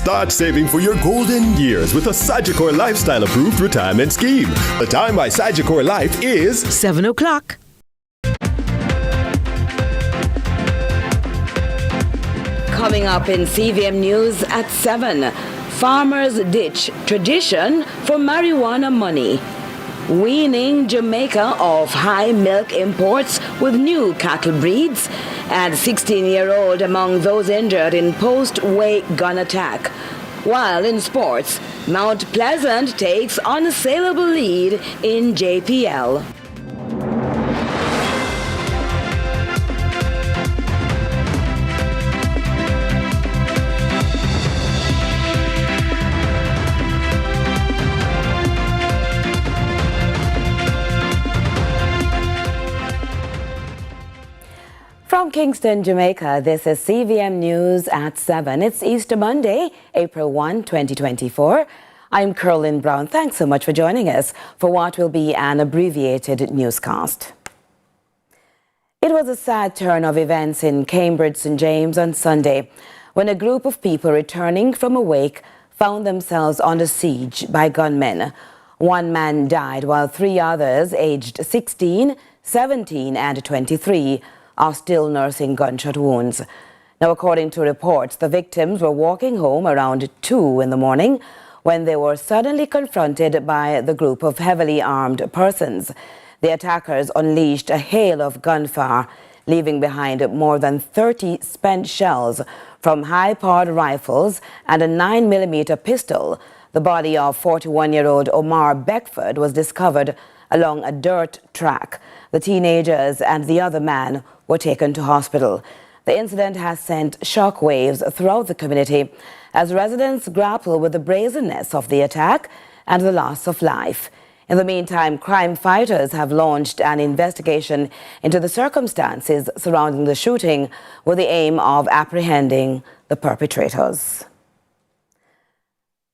Start saving for your golden years with a Sagicor Lifestyle Approved Retirement Scheme. The time by Sagicor Life is 7 o'clock. Coming up in CVM News at 7, farmers ditch tradition for marijuana money. Weaning Jamaica of high milk imports with new cattle breeds, and 16-year-old among those injured in post-Way gun attack. While in sports, Mount Pleasant takes unassailable lead in JPL. From Kingston, Jamaica, this is CVM News at 7. It's Easter Monday, April 1, 2024. I'm Curlin Brown. Thanks so much for joining us for what will be an abbreviated newscast. It was a sad turn of events in Cambridge, St. James on Sunday when a group of people returning from a wake found themselves under siege by gunmen. One man died while 3 others, aged 16, 17 and 23, are still nursing gunshot wounds. Now, according to reports, the victims were walking home around 2 in the morning when they were suddenly confronted by the group of heavily armed persons. The attackers unleashed a hail of gunfire, leaving behind more than 30 spent shells from high-powered rifles and a 9mm pistol. The body of 41-year-old Omar Beckford was discovered along a dirt track. The teenagers and the other man were taken to hospital. The incident has sent shockwaves throughout the community as residents grapple with the brazenness of the attack and the loss of life. In the meantime, crime fighters have launched an investigation into the circumstances surrounding the shooting with the aim of apprehending the perpetrators.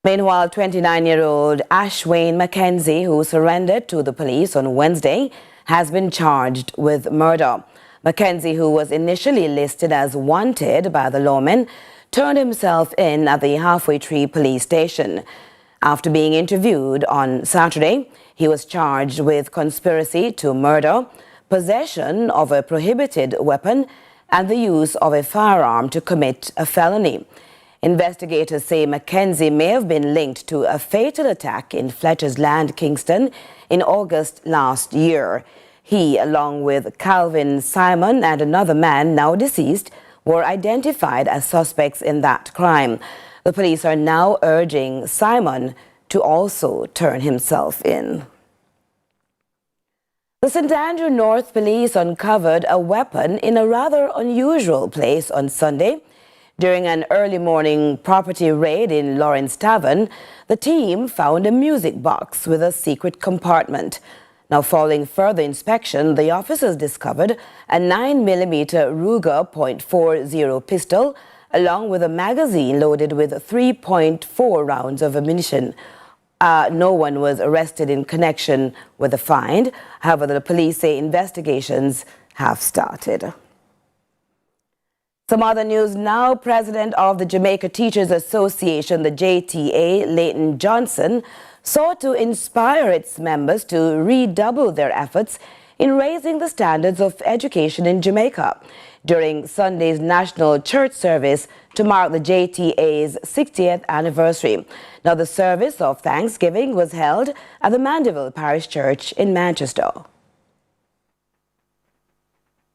Meanwhile, 29-year-old Ashwayne Mackenzie, who surrendered to the police on Wednesday, has been charged with murder. Mackenzie, who was initially listed as wanted by the lawmen, turned himself in at the Halfway Tree police station. After being interviewed on Saturday, he was charged with conspiracy to murder, possession of a prohibited weapon, and the use of a firearm to commit a felony. Investigators say Mackenzie may have been linked to a fatal attack in Fletcher's Land, Kingston, in August last year. He, along with Calvin Simon and another man now deceased, were identified as suspects in that crime. The police are now urging Simon to also turn himself in. The St. Andrew North Police uncovered a weapon in a rather unusual place on Sunday. During an early morning property raid in Lawrence Tavern, the team found a music box with a secret compartment. Now, following further inspection, the officers discovered a 9mm Ruger .40 pistol, along with a magazine loaded with 3.4 rounds of ammunition. No one was arrested in connection with the find. However, the police say investigations have started. Some other news now. President of the Jamaica Teachers Association, the JTA, Leighton Johnson, sought to inspire its members to redouble their efforts in raising the standards of education in Jamaica during Sunday's National Church Service to mark the JTA's 60th anniversary. Now, the service of Thanksgiving was held at the Mandeville Parish Church in Manchester.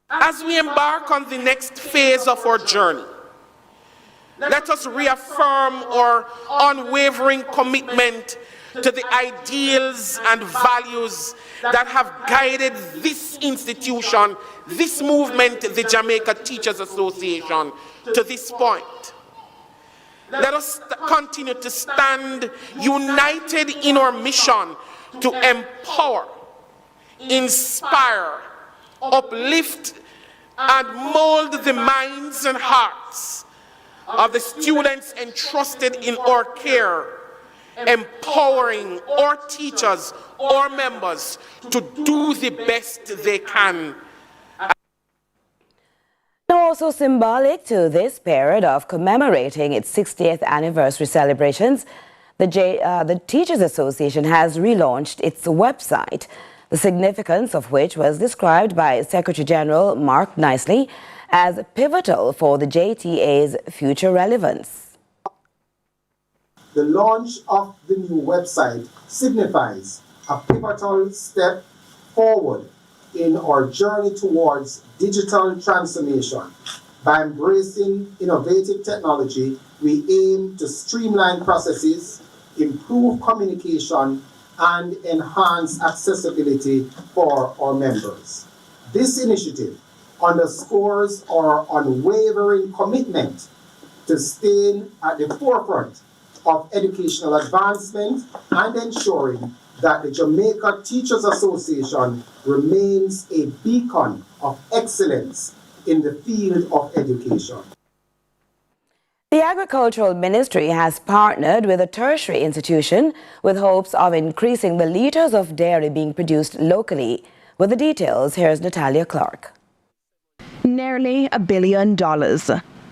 As we embark on the next phase of our journey, let us reaffirm our unwavering commitment to the ideals and values that have guided this institution, this movement, the Jamaica Teachers Association, to this point. Let us continue to stand united in our mission to empower, inspire, uplift, and mold the minds and hearts of the students entrusted in our care, empowering our teachers, our members, to do the best they can. Now, also symbolic to this period of commemorating its 60th anniversary celebrations, the Teachers Association has relaunched its website, the significance of which was described by Secretary General Mark Nicely as pivotal for the JTA's future relevance. The launch of the new website signifies a pivotal step forward in our journey towards digital transformation. By embracing innovative technology, we aim to streamline processes, improve communication, and enhance accessibility for our members. This initiative underscores our unwavering commitment to staying at the forefront of educational advancement and ensuring that the Jamaica Teachers Association remains a beacon of excellence in the field of education. The Agricultural Ministry has partnered with a tertiary institution with hopes of increasing the litres of dairy being produced locally. With the details, here's Natalia Clark. Nearly $1 billion.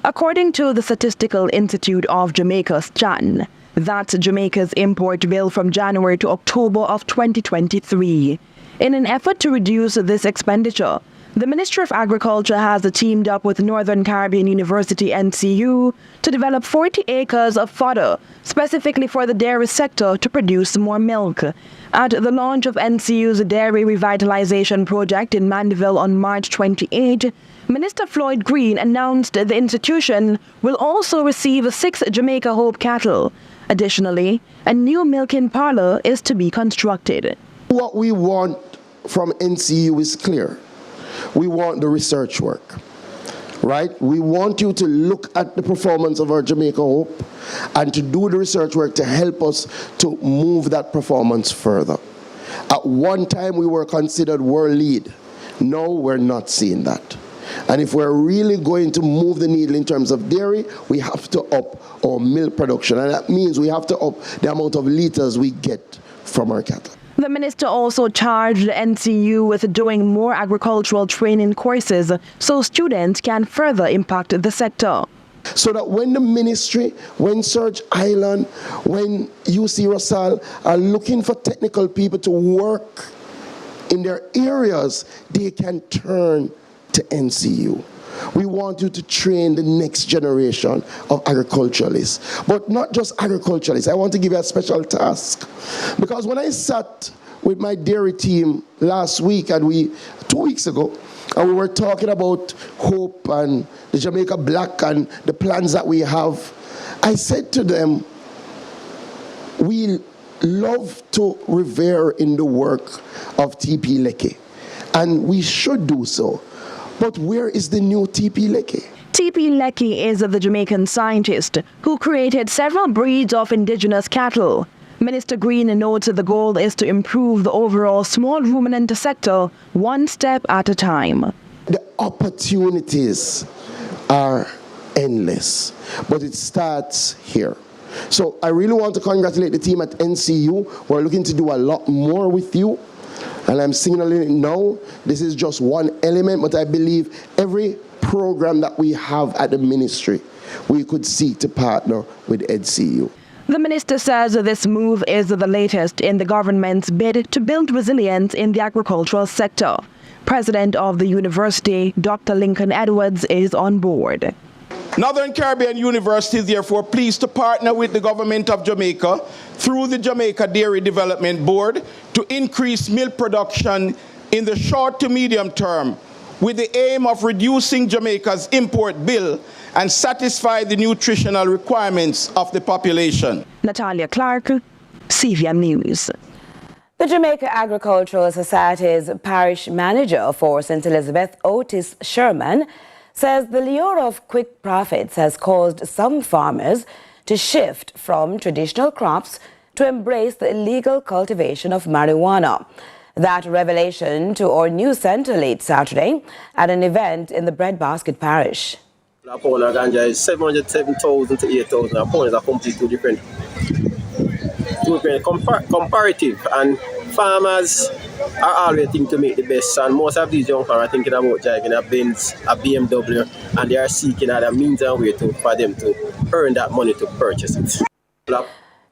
According to the Statistical Institute of Jamaica, STAN, that's Jamaica's import bill from January to October of 2023. In an effort to reduce this expenditure, the Ministry of Agriculture has teamed up with Northern Caribbean University NCU to develop 40 acres of fodder specifically for the dairy sector to produce more milk. At the launch of NCU's Dairy Revitalization Project in Mandeville on March 28, Minister Floyd Green announced the institution will also receive 6 Jamaica Hope cattle. Additionally, a new milking parlor is to be constructed. What we want from NCU is clear. We want the research work, right? We want you to look at the performance of our Jamaica Hope and to do the research work to help us to move that performance further. At one time, we were considered world lead. No, we're not seeing that. And if we're really going to move the needle in terms of dairy, we have to up our milk production. And that means we have to up the amount of liters we get from our cattle. The minister also charged the NCU with doing more agricultural training courses so students can further impact the sector. So that when the ministry, when Surge Island, when UC Russell are looking for technical people to work in their areas, they can turn to NCU. We want you to train the next generation of agriculturalists. But not just agriculturalists. I want to give you a special task. Because when I sat with my dairy team last week, and 2 weeks ago, and we were talking about hope and the Jamaica Black and the plans that we have, I said to them, we love to revere in the work of T.P. Lecky, and we should do so. But where is the new T.P. Lecky? T.P. Lecky is the Jamaican scientist who created several breeds of indigenous cattle. Minister Green notes the goal is to improve the overall small ruminant sector one step at a time. The opportunities are endless, but it starts here. So I really want to congratulate the team at NCU. We're looking to do a lot more with you. And I'm signaling it now. This is just one element, but I believe every program that we have at the ministry, we could seek to partner with NCU. The minister says this move is the latest in the government's bid to build resilience in the agricultural sector. President of the university, Dr. Lincoln Edwards, is on board. Northern Caribbean University is therefore pleased to partner with the government of Jamaica through the Jamaica Dairy Development Board to increase milk production in the short to medium term with the aim of reducing Jamaica's import bill and satisfy the nutritional requirements of the population. Natalia Clark, CVM News. The Jamaica Agricultural Society's parish manager for St. Elizabeth, Otis Sherman, says the lure of quick profits has caused some farmers to shift from traditional crops to embrace the illegal cultivation of marijuana. That revelation to our news centre late Saturday at an event in the Breadbasket parish. A pound of ganja is 707,000 to 8,000. A pound is a completely different. comparative, and farmers are always thinking to make the best, and most of these young farmers are thinking about driving a Benz, a BMW, and they are seeking other means and ways for them to earn that money to purchase it.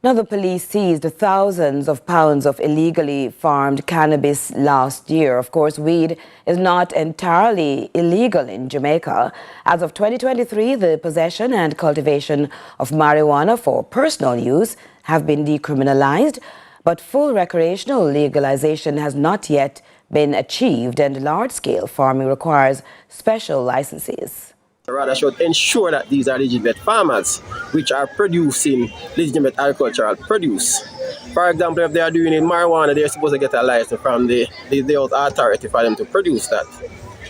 Now, the police seized thousands of pounds of illegally farmed cannabis last year. Of course, weed is not entirely illegal in Jamaica. As of 2023, the possession and cultivation of marijuana for personal use have been decriminalized, but full recreational legalization has not yet been achieved, and large-scale farming requires special licenses. Rather should ensure that these are legitimate farmers which are producing legitimate agricultural produce. For example, if they are doing marijuana, they're supposed to get a license from the authority for them to produce that.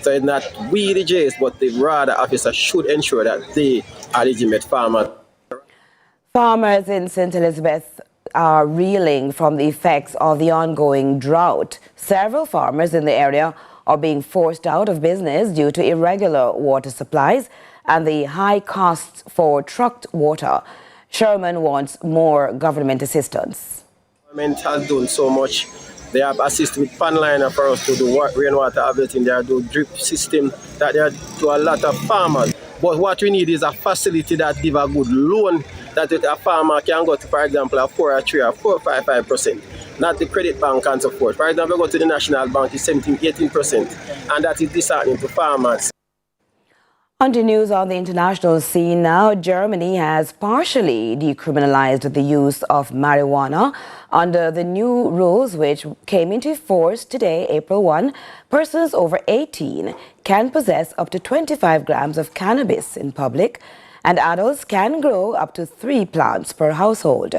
So it's not we the J's, but the rather officer should ensure that they are legitimate farmers. Farmers in St. Elizabeth are reeling from the effects of the ongoing drought. Several farmers in the area are being forced out of business due to irregular water supplies and the high costs for trucked water. Sherman wants more government assistance. The government has done so much. They have assisted with pan liner for us to do rainwater harvesting. They do drip system that they do a lot of farmers. But what we need is a facility that gives a good loan that a farmer can go to, for example, a 4 or 3 or 4 or 5%. Not the credit bank and so forth. For example, go to the National Bank, it's 17-18%, and that is disheartening to farmers. On to news on the international scene now. Germany has partially decriminalized the use of marijuana. Under the new rules, which came into force today, April 1, persons over 18 can possess up to 25 grams of cannabis in public, and adults can grow up to 3 plants per household.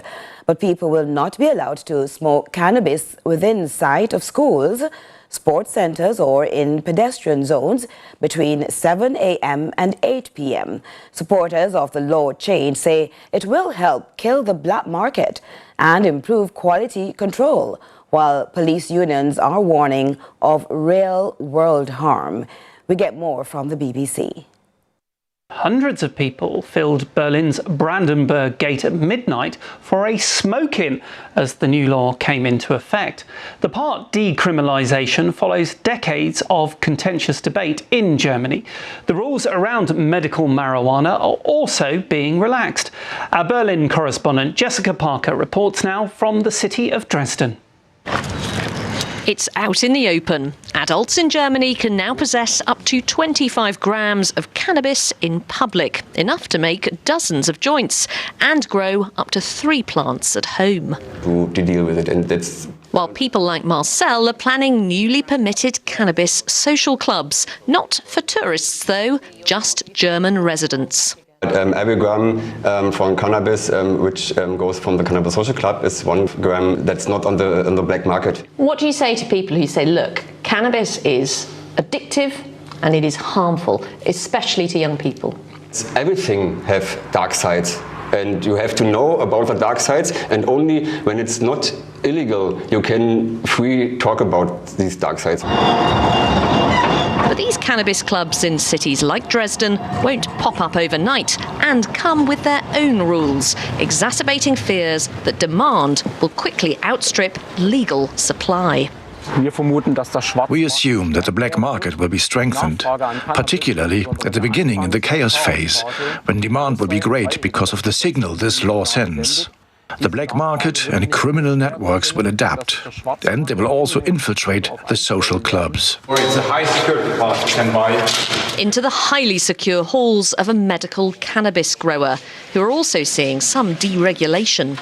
But people will not be allowed to smoke cannabis within sight of schools, sports centres or in pedestrian zones between 7 a.m. and 8 p.m. Supporters of the law change say it will help kill the black market and improve quality control, while police unions are warning of real-world harm. We get more from the BBC. Hundreds of people filled Berlin's Brandenburg Gate at midnight for a smoke-in as the new law came into effect. The part decriminalisation follows decades of contentious debate in Germany. The rules around medical marijuana are also being relaxed. Our Berlin correspondent Jessica Parker reports now from the city of Dresden. It's out in the open. Adults in Germany can now possess up to 25 grams of cannabis in public, enough to make dozens of joints, and grow up to 3 plants at home. To deal with it, and that's... While people like Marcel are planning newly permitted cannabis social clubs, not for tourists though, just German residents. Every gram from cannabis, which goes from the Cannabis Social Club, is 1 gram that's not on the black market. What do you say to people who say, look, cannabis is addictive and it is harmful, especially to young people? Everything have dark sides, and you have to know about the dark sides, and only when it's not illegal you can free talk about these dark sides. But these cannabis clubs in cities like Dresden won't pop up overnight and come with their own rules, exacerbating fears that demand will quickly outstrip legal supply. We assume that the black market will be strengthened, particularly at the beginning in the chaos phase, when demand will be great because of the signal this law sends. The black market and criminal networks will adapt, and they will also infiltrate the social clubs. Into the highly secure halls of a medical cannabis grower, who are also seeing some deregulation.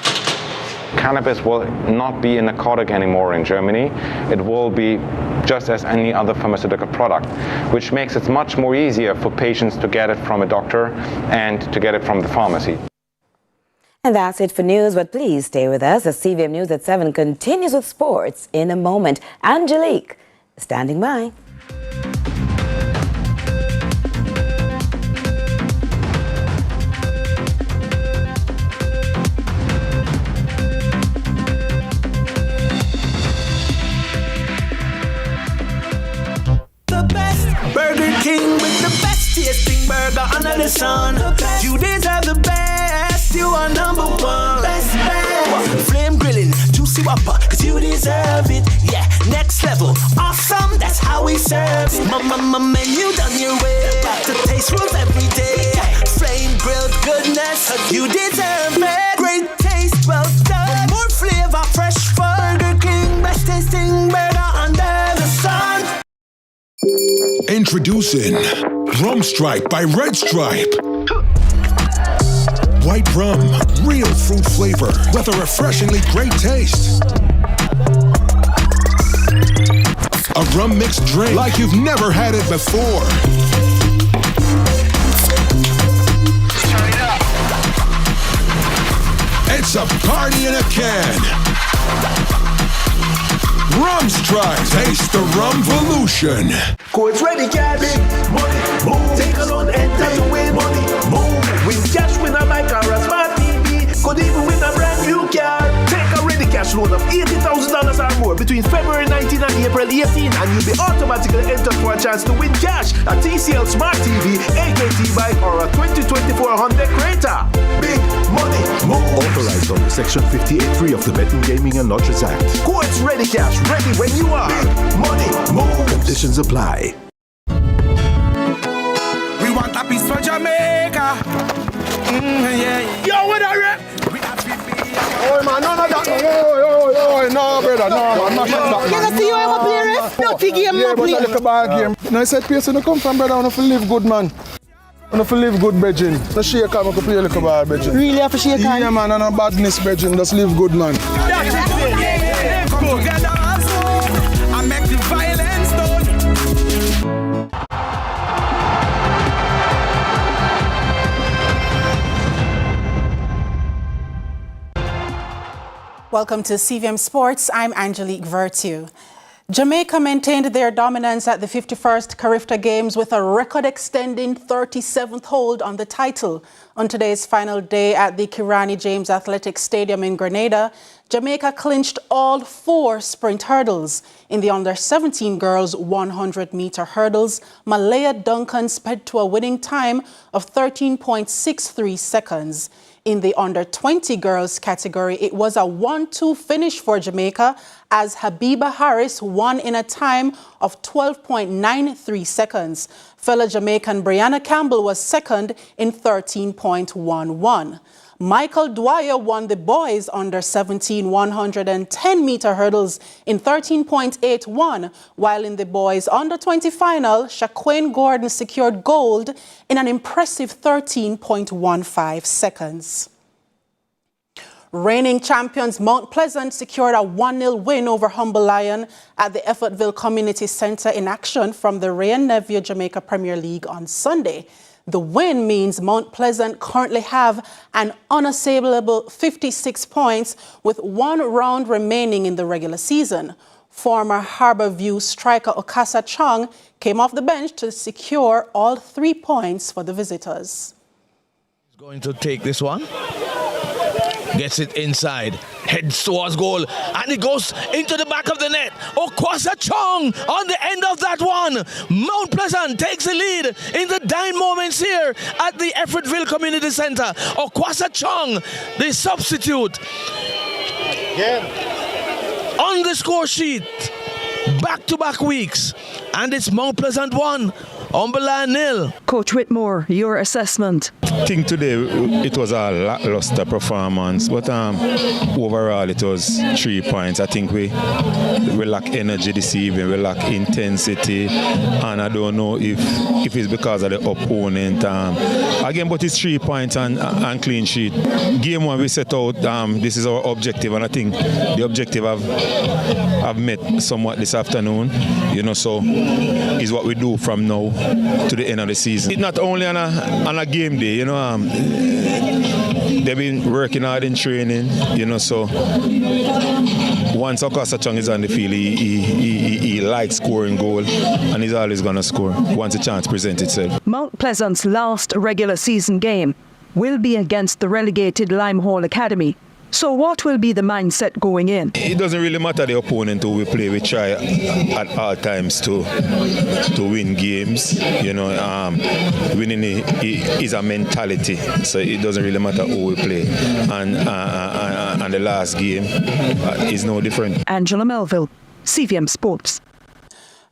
Cannabis will not be a narcotic anymore in Germany. It will be just as any other pharmaceutical product, which makes it much more easier for patients to get it from a doctor and to get it from the pharmacy. And that's it for news, but please stay with us as CVM News at 7 continues with sports in a moment. Angelique, standing by. The best Burger King with the best tasting burger under the sun. You deserve the best. You are number one. Best. Flame grill juicy whopper, cause you deserve it. Yeah, next level, awesome, that's how we serve it. Mama menu done your way, got the taste rules every day. Flame grilled goodness, you deserve it. Great taste, well done. More flavor, fresh fun. Burger King, best tasting burger under the sun. Introducing Rum Stripe by Red Stripe. White rum, real fruit flavor with a refreshingly great taste. A rum mixed drink like you've never had it before. Turn it up. It's a party in a can. Rum Stripe, taste the Rumvolution. Codes ready, yeah, big money, move. Take a loan, enter to win money, move. Win cash, win a bike or a smart TV. Could even win a brand new car. Take a ready cash loan of $80,000 or more between February 19 and April 18, and you'll be automatically entered for a chance to win cash, a TCL Smart TV, AKT bike, or a 2024 Honda Creta. Big money, move. Authorized under Section 58(3) of the Betting, Gaming and Lotteries Act. Codes ready cash, ready when you are. Big money, move. Conditions apply. We want a piece for Jamaica. Yeah. Yo, what are you? Oh man, none of that. No, brother, no, man. You see you ever play ref? No game, no play. Yeah, but a ball game. No, I said, place when you come from, brother, I want to live good, man. I want to live good, bredgin. No shake hand, I can play a little ball, bredgin. Really have to shake hand? Yeah, man, and no badness, bredgin. Just live good, man. That's it. Come together and make the violence done. Welcome to CVM Sports. I'm Angelique Virtue. Jamaica maintained their dominance at the 51st Carifta Games with a record-extending 37th hold on the title. On today's final day at the Kirani James Athletic Stadium in Grenada, Jamaica clinched all 4 sprint hurdles. In the under-17 girls 100-meter hurdles, Malaya Duncan sped to a winning time of 13.63 seconds. In the under-20 girls category, it was a 1-2 finish for Jamaica as Habiba Harris won in a time of 12.93 seconds. Fellow Jamaican Brianna Campbell was second in 13.11. Michael Dwyer won the boys under-17 110-meter hurdles in 13.81, while in the boys under-20 final, Shaquane Gordon secured gold in an impressive 13.15 seconds. Reigning champions Mount Pleasant secured a 1-0 win over Humble Lion at the Effortville Community Centre in action from the Ray and Neville Jamaica Premier League on Sunday. The win means Mount Pleasant currently have an unassailable 56 points with 1 round remaining in the regular season. Former Harbourview striker Okasa Chung came off the bench to secure all 3 points for the visitors. He's going to take this one. Gets it inside, heads towards goal, and it goes into the back of the net. Okwasa Chong on the end of that one. Mount Pleasant takes the lead in the dying moments here at the Effortville Community Centre. Okwasa Chong, the substitute. On the score sheet, back-to-back weeks, and it's Mount Pleasant 1, Humble Lion 0. Coach Whitmore, your assessment. I think today it was a lackluster performance, but overall it was 3 points. I think we lack energy this evening, we lack intensity, and I don't know if it's because of the opponent. Again, but it's 3 points and clean sheet. Game 1 we set out, this is our objective, and I think the objective I've met somewhat this afternoon, so is what we do from now to the end of the season. It's not only on a game day, they've been working hard in training, so once Okasa Chung is on the field, he likes scoring goal, and he's always going to score once a chance presents itself. Mount Pleasant's last regular season game will be against the relegated Limehall Academy So what will be the mindset going in? It doesn't really matter the opponent who we play. We try at all times to win games. You know, winning is a mentality. So it doesn't really matter who we play. And the last game is no different. Angela Melville, CVM Sports.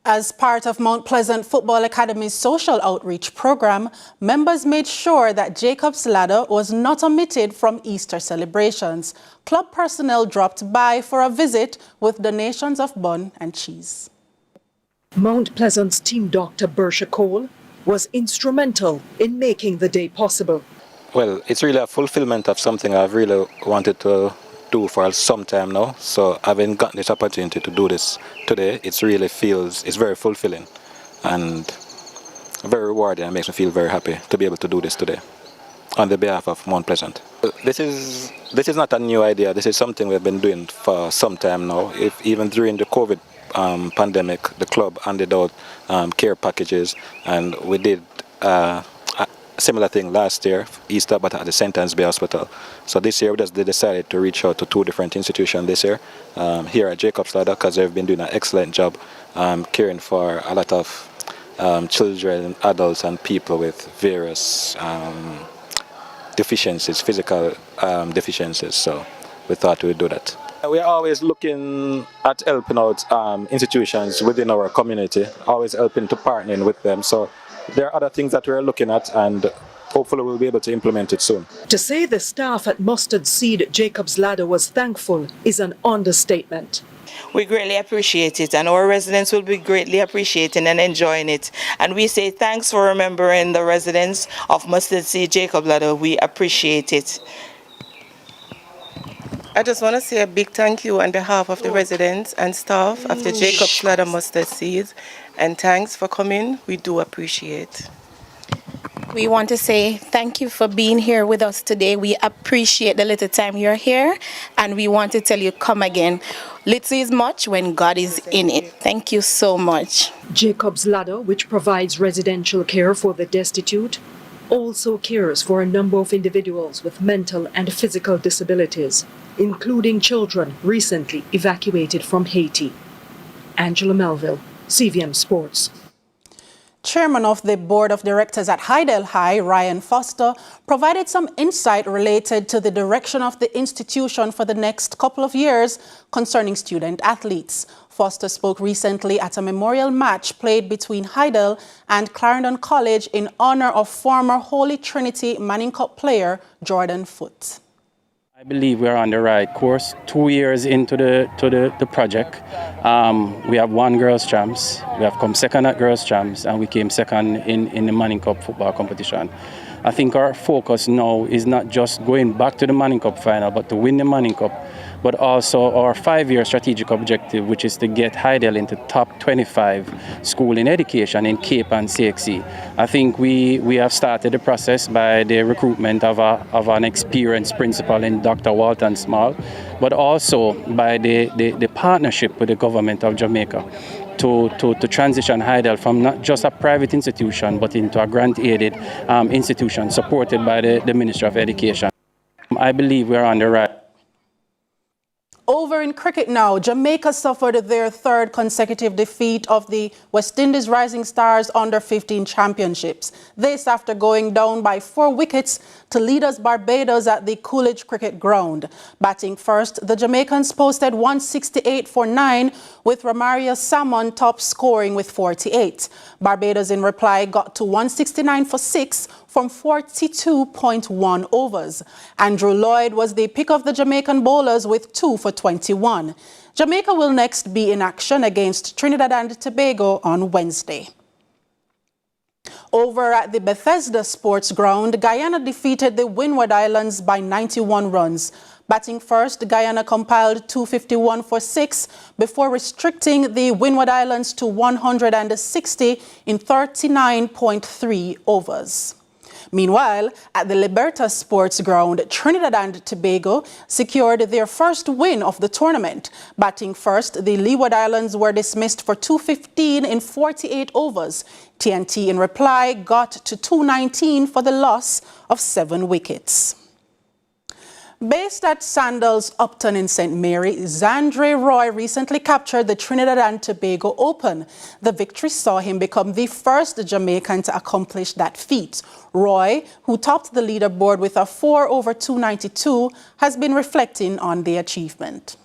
As part of Mount Pleasant Football Academy's social outreach program, members made sure that Jacob's Ladder was not omitted from Easter celebrations. Club personnel dropped by for a visit with donations of bun and cheese. Mount Pleasant's team doctor Bersha Cole was instrumental in making the day possible. Well, it's really a fulfillment of something I've really wanted to do for some time now. So having gotten this opportunity to do this today, it's very fulfilling and very rewarding. It makes me feel very happy to be able to do this today on the behalf of Mount Pleasant. This is not a new idea. This is something we've been doing for some time now. Even during the COVID pandemic, the club handed out care packages, and we did a similar thing last year, Easter, but at the St. Anne's Bay Hospital. So this year they decided to reach out to 2 different institutions this year, here at Jacob's Ladder, because they've been doing an excellent job caring for a lot of children, adults and people with various deficiencies, physical deficiencies. So we thought we would do that. We are always looking at helping out institutions within our community, always helping to partner with them. So there are other things that we're looking at, and hopefully we'll be able to implement it soon. To say the staff at Mustard Seed Jacob's Ladder was thankful is an understatement. We greatly appreciate it, and our residents will be greatly appreciating and enjoying it. And we say thanks for remembering the residents of Mustard Seed Jacob's Ladder. We appreciate it. I just want to say a big thank you on behalf of the residents and staff of the Jacob's Ladder Mustard Seeds, and thanks for coming. We do appreciate. We want to say thank you for being here with us today. We appreciate the little time you're here, and we want to tell you come again. Little is much when God is in it. Thank you so much. Jacob's Ladder, which provides residential care for the destitute, also cares for a number of individuals with mental and physical disabilities, including children recently evacuated from Haiti. Angela Melville, CVM Sports. Chairman of the Board of Directors at Hiel High, Ryan Foster, provided some insight related to the direction of the institution for the next couple of years concerning student athletes. Foster spoke recently at a memorial match played between Hiel and Clarendon College in honor of former Holy Trinity Manning Cup player Jordan Foote. I believe we're on the right course. 2 years into the project, we have won Girls Champs. We have come second at Girls Champs, and we came second in the Manning Cup football competition. I think our focus now is not just going back to the Manning Cup final, but to win the Manning Cup, but also our 5-year strategic objective, which is to get Hiel into top 25 school in education in Cape and CXC. I think we have started the process by the recruitment of an experienced principal in Dr. Walton Small, but also by the partnership with the government of Jamaica to transition Hiel from not just a private institution, but into a grant-aided institution supported by the Ministry of Education. I believe we're on the right. Over in cricket now, Jamaica suffered their 3rd consecutive defeat of the West Indies Rising Stars Under-15 Championships. This after going down by 4 wickets to leaders Barbados at the Coolidge Cricket Ground. Batting first, the Jamaicans posted 168 for 9, with Romario Salmon top scoring with 48. Barbados in reply got to 169 for 6 from 42.1 overs. Andrew Lloyd was the pick of the Jamaican bowlers with 2 for 21. Jamaica will next be in action against Trinidad and Tobago on Wednesday. Over at the Bethesda Sports Ground, Guyana defeated the Windward Islands by 91 runs. Batting first, Guyana compiled 251 for 6 before restricting the Windward Islands to 160 in 39.3 overs. Meanwhile, at the Liberta Sports Ground, Trinidad and Tobago secured their first win of the tournament. Batting first, the Leeward Islands were dismissed for 215 in 48 overs. TNT in reply got to 219 for the loss of 7 wickets. Based at Sandals Upton in St. Mary, Xandre Roy recently captured the Trinidad and Tobago Open. The victory saw him become the first Jamaican to accomplish that feat. Roy, who topped the leaderboard with a 4 over 292, has been reflecting on the achievement.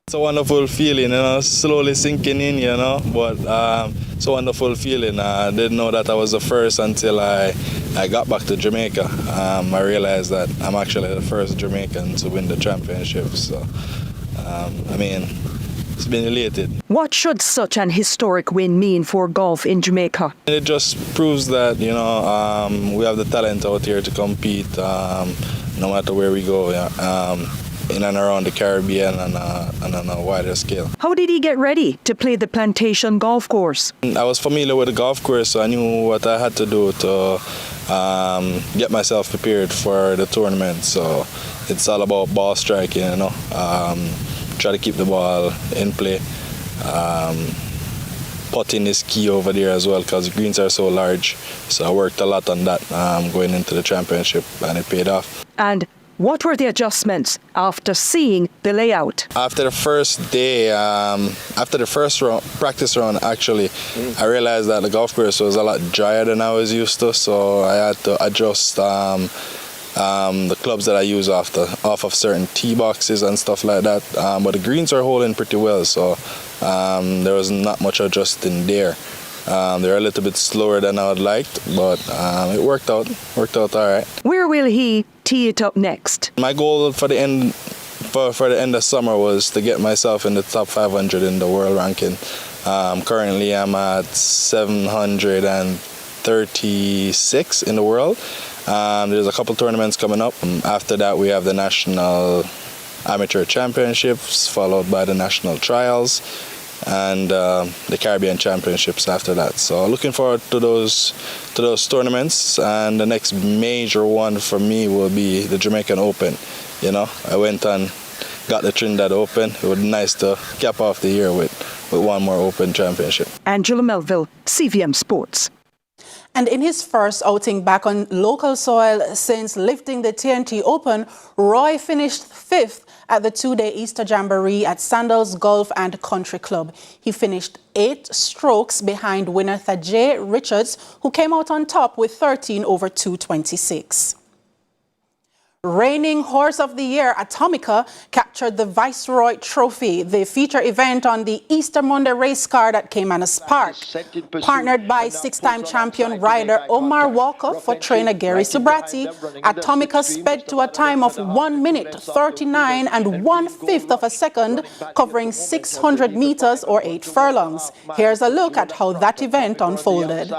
It's a wonderful feeling, slowly sinking in, but it's a wonderful feeling. I didn't know that I was the first until I got back to Jamaica. I realized that I'm actually the first Jamaican to win the championship. So, it's been elated. What should such an historic win mean for golf in Jamaica? It just proves that, we have the talent out here to compete no matter where we go. In and around the Caribbean and on a wider scale. How did he get ready to play the Plantation golf course? I was familiar with the golf course, so I knew what I had to do to get myself prepared for the tournament. So it's all about ball striking, try to keep the ball in play. Putting is key over there as well because the greens are so large. So I worked a lot on that going into the championship, and it paid off. And what were the adjustments after seeing the layout? After the first day, after the first practice round, actually, I realized that the golf course was a lot drier than I was used to, so I had to adjust the clubs that I use off of certain tee boxes and stuff like that. But the greens are holding pretty well, so there was not much adjusting there. They're a little bit slower than I would liked, but it worked out all right. Where will he tee it up next? My goal for the end of summer was to get myself in the top 500 in the world ranking. Currently, I'm at 736 in the world. There's a couple tournaments coming up. After that, we have the National Amateur Championships, followed by the National Trials, and the Caribbean Championships after that. So looking forward to those tournaments, and the next major one for me will be the Jamaican Open. I went and got the Trinidad Open. It would be nice to cap off the year with one more Open championship. Angela Melville, CVM Sports. And in his first outing back on local soil since lifting the TNT Open, Roy finished 5th at the 2-day Easter Jamboree at Sandals Golf and Country Club. He finished 8 strokes behind winner Thadjay Richards, who came out on top with 13 over 226. Reigning Horse of the Year, Atomica, captured the Viceroy Trophy, the feature event on the Easter Monday race card at Caymanas Park. Partnered by 6-time champion rider Omar Walker for trainer Gary Subrati, Atomica sped to a time of 1 minute, 39 and 1/5 of a second, covering 600 meters or 8 furlongs. Here's a look at how that event unfolded.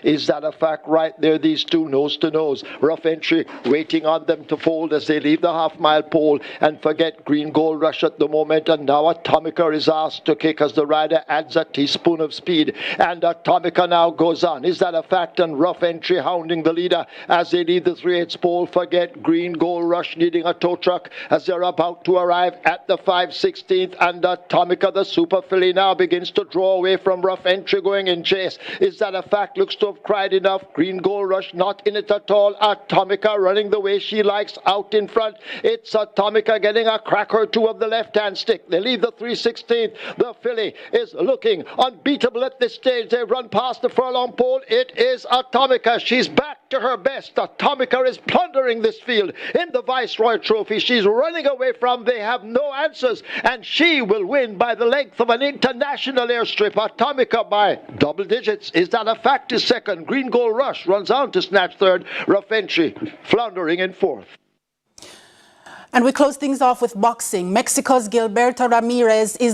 Is that a fact right there? These two nose to nose. Rough entry waiting on them to fold as they leave the half-mile pole and forget Green Gold Rush at the moment, and now Atomica is asked to kick as the rider adds a teaspoon of speed, and Atomica now goes on. Is that a fact? And Rough Entry hounding the leader as they leave the 3/8 pole. Forget Green Gold Rush needing a tow truck as they're about to arrive at the 5/16th, and Atomica, the super filly, now begins to draw away from Rough Entry going in chase. Is that a fact? Looks to have cried enough. Green Gold Rush not in it at all. Atomica running the way she likes out in front. It's Atomica getting a crack or two of the left-hand stick. They leave the 3/16th. The filly is looking unbeatable at this stage. They run past the furlong pole. It is Atomica. She's back to her best. Atomica is plundering this field in the Viceroy Trophy. She's running away from They Have No Answers, and she will win by the length of an international airstrip. Atomica by double digits. Is that a fact? Is second. Green Gold Rush runs on to snatch third. Rough Entry floundering in fourth. And we close things off with boxing. Mexico's Gilberto Ramirez is